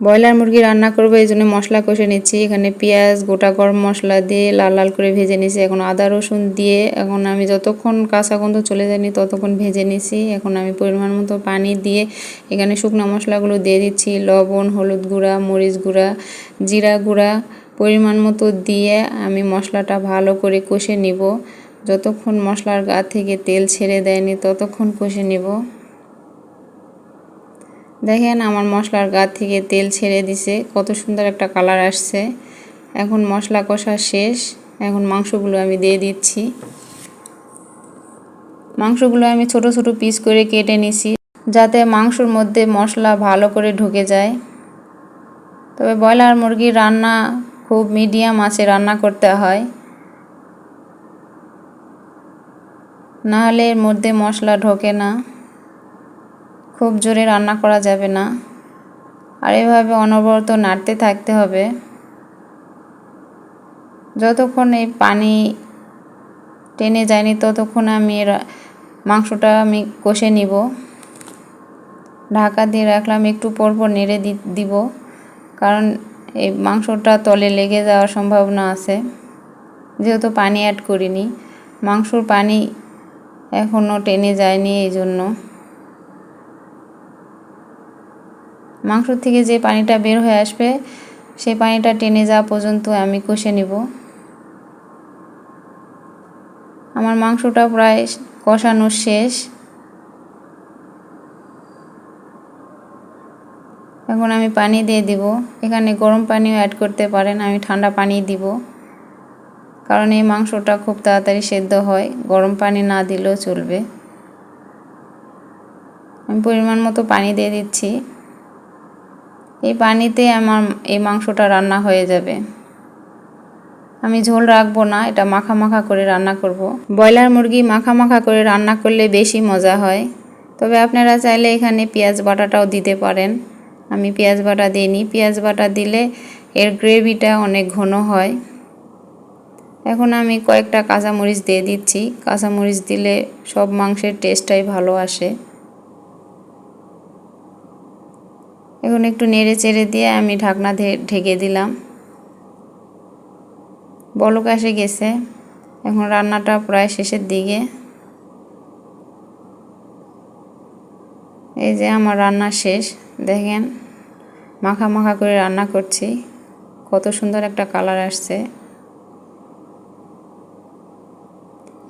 Broiler মুরগি রান্না করব এই জন্য মশলা কষে নিচ্ছি। এখানে পেঁয়াজ গোটা গরম মশলা দিয়ে লাল লাল করে ভেজে নিছি। এখন আদা রসুন দিয়ে এখন আমি যতক্ষণ কাঁচা গন্ধ চলে যায়নি ততক্ষণ ভেজে নিছি। এখন আমি পরিমাণ মতো পানি দিয়ে এখানে শুকনো মশলাগুলো দিয়ে দিচ্ছি। লবণ, হলুদ গুঁড়া, মরিচ গুঁড়া, জিরা গুঁড়া পরিমাণ মতো দিয়ে আমি মশলাটা ভালো করে কষে নিব। যতক্ষণ মশলার গা থেকে তেল ছেড়ে দেয়নি ততক্ষণ কষে নিব। দেখেন আমার মশলার গা থেকে তেল ছেড়ে দিছে, কত সুন্দর একটা কালার আসছে। এখন মশলা কষা শেষ। এখন মাংসগুলো আমি দিয়ে দিচ্ছি। মাংসগুলো আমি ছোট ছোট পিস করে কেটে নিছি যাতে মাংসর মধ্যে মশলা ভালো করে ঢুকে যায়। তবে ব্রয়লার মুরগির রান্না খুব মিডিয়াম আঁচে রান্না করতে হয়, নাহলে এর মধ্যে মশলা ঢোকে না। খুব জোরে রান্না করা যাবে না, আর এভাবে অনবরত নাড়তে থাকতে হবে যতক্ষণ এই পানি টেনে যায়নি ততক্ষণ আমি মাংসটা কষে নিব। ঢাকা দিয়ে রাখলাম, একটু পর পর নেড়ে দিব, কারণ এই মাংসটা তলে লেগে যাওয়ার সম্ভাবনা আছে। যেহেতু পানি অ্যাড করিনি, মাংসর পানি এখনও টেনে যায়নি, এই জন্য মাংস থেকে যে পানিটা বের হয়ে আসবে সেই পানিটা টেনে যাওয়া পর্যন্ত আমি কষে নিব। আমার মাংসটা প্রায় কষানো শেষ। এখন আমি পানি দিয়ে দিব। এখানে গরম পানিও অ্যাড করতে পারেন, আমি ঠান্ডা পানি দিব, কারণ এই মাংসটা খুব তাড়াতাড়ি সেদ্ধ হয়। গরম পানি না দিলেও চলবে। আমি পরিমাণ মতো পানি দিয়ে দিচ্ছি। এই পানিতে আমার এই মাংসটা রান্না হয়ে যাবে। আমি ঝোল রাখবো না, এটা মাখা মাখা করে রান্না করব। ব্রয়লার মুরগি মাখা মাখা করে রান্না করলে বেশি মজা হয়। তবে আপনারা চাইলে এখানে পেঁয়াজ বাটাটাও দিতে পারেন। আমি পেঁয়াজ বাটা দিইনি, পেঁয়াজ বাটা দিলে এর গ্রেভিটা অনেক ঘন হয়। এখন আমি কয়েকটা কাঁচামরিচ দিয়ে দিচ্ছি। কাঁচামরিচ দিলে সব মাংসের টেস্টটাই ভালো আসে। এখন একটু নেড়ে চেড়ে দিয়ে আমি ঢাকনা ঢেকে দিলাম। বলক এসে গেছে, এখন রান্নাটা প্রায় শেষের দিকে। এই যে আমার রান্না শেষ। দেখেন মাখা মাখা করে রান্না করছি, কত সুন্দর একটা কালার আসছে।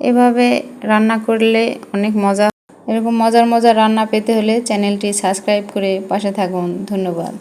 এভাবে রান্না করলে অনেক মজা। এরকম মজার মজার রান্না পেতে হলে চ্যানেলটি সাবস্ক্রাইব করে পাশে থাকুন। ধন্যবাদ।